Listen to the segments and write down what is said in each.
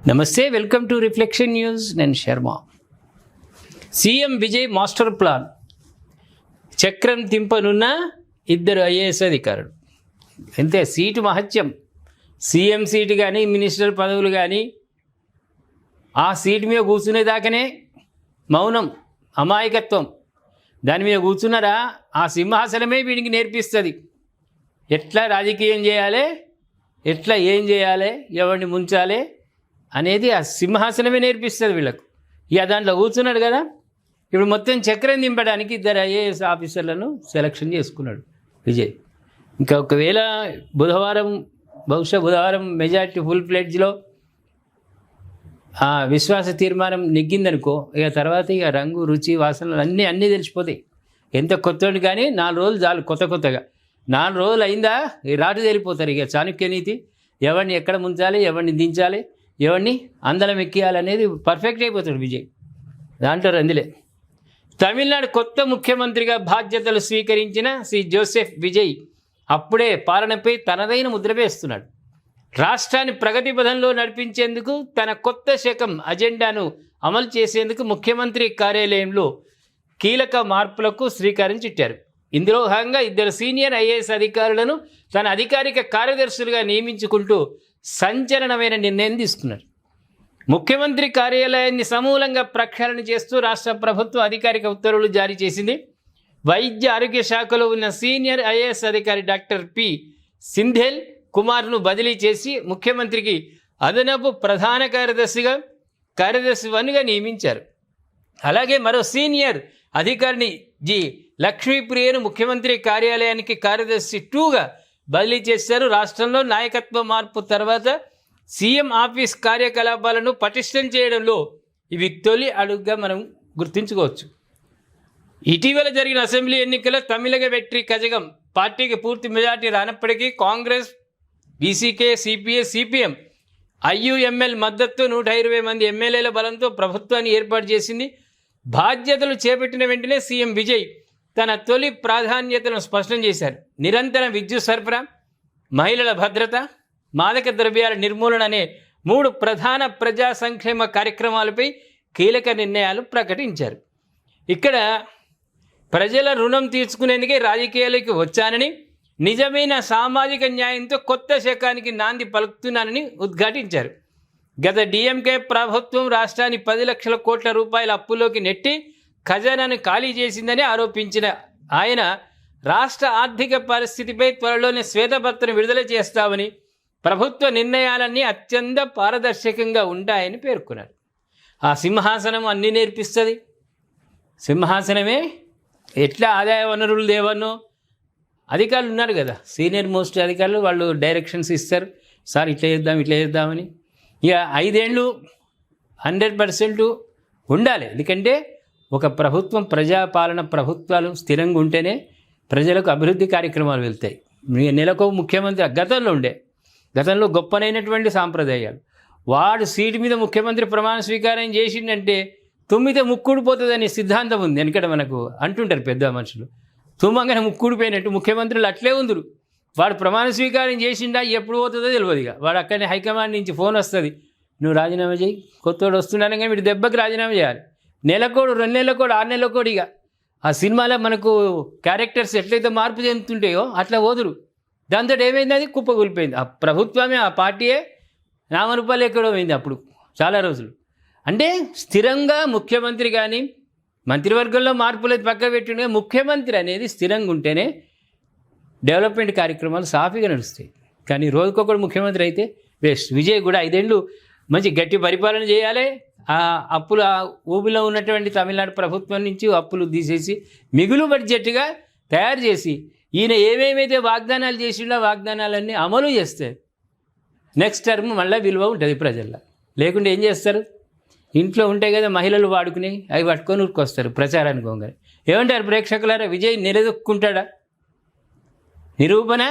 నమస్తే, welcome to reflection news. నేను Sharma. CM Vijay master plan చక్రం తింపనున్న ఇద్దరు ఐఏఎస్ అధికారులు. అంతే, సీటు మహత్యం. సీఎం సీటు కానీ మినిస్టర్ పదవులు కానీ ఆ సీటు మీద కూర్చునేదాకానే మౌనం, అమాయకత్వం. దాని మీద కూర్చున్నారా, ఆ సింహాసనమే వీడికి నేర్పిస్తుంది ఎట్లా రాజకీయం చేయాలి, ఎట్లా ఏం చేయాలి, ఎవరిని ముంచాలి అనేది ఆ సింహాసనమే నేర్పిస్తుంది వీళ్ళకు. ఇక దాంట్లో కూర్చున్నాడు కదా. ఇప్పుడు మొత్తం చక్రం దింపడానికి ఇద్దరు ఐఏఎస్ ఆఫీసర్లను సెలక్షన్ చేసుకున్నాడు విజయ్. ఇంకా ఒకవేళ బహుశా బుధవారం మెజార్టీ ఫుల్ ఫ్లెడ్జ్లో విశ్వాస తీర్మానం నెగ్గిందనుకో, ఇక తర్వాత ఇక రంగు, రుచి, వాసనలు అన్నీ తెలిసిపోతాయి. ఎంత కొత్తోడు కానీ 4 రోజులు చాలు. కొత్తగా 4 రోజులు అయిందా ఈ రాటు తేలిపోతారు. ఇక చాణక్య నీతి, ఎవరిని ఎక్కడ ముంచాలి, ఎవరిని దించాలి, ఎవరిని అందలం ఎక్కియాలనేది పర్ఫెక్ట్ అయిపోతాడు విజయ్. దాంట్లో రందిలే. తమిళనాడు కొత్త ముఖ్యమంత్రిగా బాధ్యతలు స్వీకరించిన శ్రీ జోసెఫ్ విజయ్ అప్పుడే పాలనపై తనదైన ముద్ర వేస్తున్నాడు. రాష్ట్రాన్ని ప్రగతి పథంలో నడిపించేందుకు తన కొత్త శకం అజెండాను అమలు చేసేందుకు ముఖ్యమంత్రి కార్యాలయంలో కీలక మార్పులకు శ్రీకారం చుట్టారు. ఇందులో భాగంగా 2 సీనియర్ ఐఏఎస్ అధికారులను తన అధికారిక కార్యదర్శులుగా నియమించుకుంటూ సంచలనమైన నిర్ణయం తీసుకున్నారు. ముఖ్యమంత్రి కార్యాలయాన్ని సమూలంగా ప్రక్షాళన చేస్తూ రాష్ట్ర ప్రభుత్వం అధికారిక ఉత్తర్వులు జారీ చేసింది. వైద్య ఆరోగ్య శాఖలో ఉన్న సీనియర్ ఐఏఎస్ అధికారి డాక్టర్ పి సింధేల్ కుమార్ను బదిలీ చేసి ముఖ్యమంత్రికి అదనపు ప్రధాన కార్యదర్శి 1గా నియమించారు. అలాగే మరో సీనియర్ అధికారిని జి లక్ష్మీప్రియను ముఖ్యమంత్రి కార్యాలయానికి కార్యదర్శి 2గా బదిలీ చేశారు. రాష్ట్రంలో నాయకత్వ మార్పు తర్వాత సీఎం ఆఫీస్ కార్యకలాపాలను పటిష్టం చేయడంలో ఇవి తొలి అడుగుగా మనం గుర్తుంచుకోవచ్చు. ఇటీవల జరిగిన అసెంబ్లీ ఎన్నికల్లో తమిళగ వెట్రి కజగం పార్టీకి పూర్తి మెజార్టీ రానప్పటికీ Congress, VCK, CPI, CPM, IUML మద్దతు 120 మంది ఎమ్మెల్యేల బలంతో ప్రభుత్వాన్ని ఏర్పాటు చేసింది. బాధ్యతలు చేపట్టిన వెంటనే సీఎం విజయ్ తన తొలి ప్రాధాన్యతలను స్పష్టం చేశారు. నిరంతర విద్యుత్ సరఫరా, మహిళల భద్రత, మాదక ద్రవ్యాల నిర్మూలన అనే 3 ప్రధాన ప్రజా సంక్షేమ కార్యక్రమాలపై కీలక నిర్ణయాలు ప్రకటించారు. ఇక్కడ ప్రజల రుణం తీర్చుకునేందుకే రాజకీయాలకు వచ్చానని, నిజమైన సామాజిక న్యాయంతో కొత్త శకానికి నాంది పలుకుతున్నానని ఉద్ఘాటించారు. గత డిఎంకే ప్రభుత్వం రాష్ట్రాన్ని 10 లక్షల కోట్ల రూపాయల అప్పులోకి నెట్టి ఖజానాను ఖాళీ చేసిందని ఆరోపించిన ఆయన రాష్ట్ర ఆర్థిక పరిస్థితిపై త్వరలోనే శ్వేతపత్రం విడుదల చేస్తామని, ప్రభుత్వ నిర్ణయాలన్నీ అత్యంత పారదర్శకంగా ఉంటాయని పేర్కొన్నారు. ఆ సింహాసనం అన్నీ నేర్పిస్తుంది. సింహాసనమే ఎట్లా ఆదాయ వనరులు దేవనో అధికారులు ఉన్నారు కదా, సీనియర్ మోస్ట్ అధికారులు, వాళ్ళు డైరెక్షన్స్ ఇస్తారు. సార్ ఇట్లా చేద్దామని. ఇక 5 ఏళ్ళు 100% ఉండాలి. ఎందుకంటే ఒక ప్రభుత్వం, ప్రజాపాలన ప్రభుత్వాలు స్థిరంగా ఉంటేనే ప్రజలకు అభివృద్ధి కార్యక్రమాలు వెళ్తాయి. నెలకు ముఖ్యమంత్రి గతంలో గొప్పనైనటువంటి సాంప్రదాయాలు. వాడు సీటు మీద ముఖ్యమంత్రి ప్రమాణ స్వీకారం చేసిండంటే తుమ్మితే ముక్కుడిపోతుందనే సిద్ధాంతం ఉంది. ఎందుకంటే మనకు అంటుంటారు పెద్ద మనుషులు, తుమ్మంగానే ముక్కుడిపోయినట్టు ముఖ్యమంత్రులు అట్లే ఉందరు. వాడు ప్రమాణ స్వీకారం చేసిండా ఎప్పుడు పోతుందో తెలియదు. ఇక వాడు అక్కడనే హైకమాండ్ నుంచి ఫోన్ వస్తుంది, నువ్వు రాజీనామా చేయి, కొత్తోడు వస్తున్నాను కానీ వీడు దెబ్బకి రాజీనామా చేయాలి. నెలకోడు, 2 నెలలకోడు, 6 నెలలకోడు. ఇక ఆ సినిమాలో మనకు క్యారెక్టర్స్ ఎట్లయితే మార్పు చెందుతుంటాయో అట్లా పోదురు. దాంతో ఏమైంది, అది కుప్పకూలిపోయింది. ఆ ప్రభుత్వమే, ఆ పార్టీయే నామరూపాలు ఎక్కడో పోయింది అప్పుడు చాలా రోజులు. అంటే స్థిరంగా ముఖ్యమంత్రి కానీ, మంత్రివర్గంలో మార్పులు పక్క పెట్టిన ముఖ్యమంత్రి అనేది స్థిరంగా ఉంటేనే డెవలప్మెంట్ కార్యక్రమాలు సాఫీగా నడుస్తాయి. కానీ రోజుకొకడు ముఖ్యమంత్రి అయితే వేస్ట్. విజయ్ కూడా 5 ఏళ్ళు మంచి గట్టి పరిపాలన చేయాలి. ఆ అప్పులు, ఆ ఊబిలో ఉన్నటువంటి తమిళనాడు ప్రభుత్వం నుంచి అప్పులు తీసేసి మిగులు బడ్జెట్గా తయారు చేసి ఈయన ఏమేమైతే వాగ్దానాలు చేసిండో వాగ్దానాలన్నీ అమలు చేస్తే నెక్స్ట్ టర్మ్ మళ్ళీ విలువ ఉంటుంది ప్రజల్లో. లేకుంటే ఏం చేస్తారు, ఇంట్లో ఉంటాయి కదా మహిళలు వాడుకుని, అవి పట్టుకొని ఊరుకొస్తారు ప్రచారానికి పోగానే. ఏమంటారు ప్రేక్షకులారా, విజయ్ నిలదొక్కుంటాడా? నిరూపణ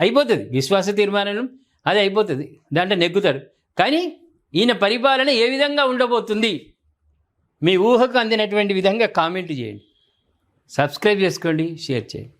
అయిపోతుంది, విశ్వాస తీర్మానం అది అయిపోతుంది, దాంట్లో నెగ్గుతాడు. కానీ ఈయన పరిపాలన ఏ విధంగా ఉండబోతుంది, మీ ఊహకు అందినటువంటి విధంగా కామెంట్ చేయండి, సబ్స్క్రైబ్ చేసుకోండి, షేర్ చేయండి.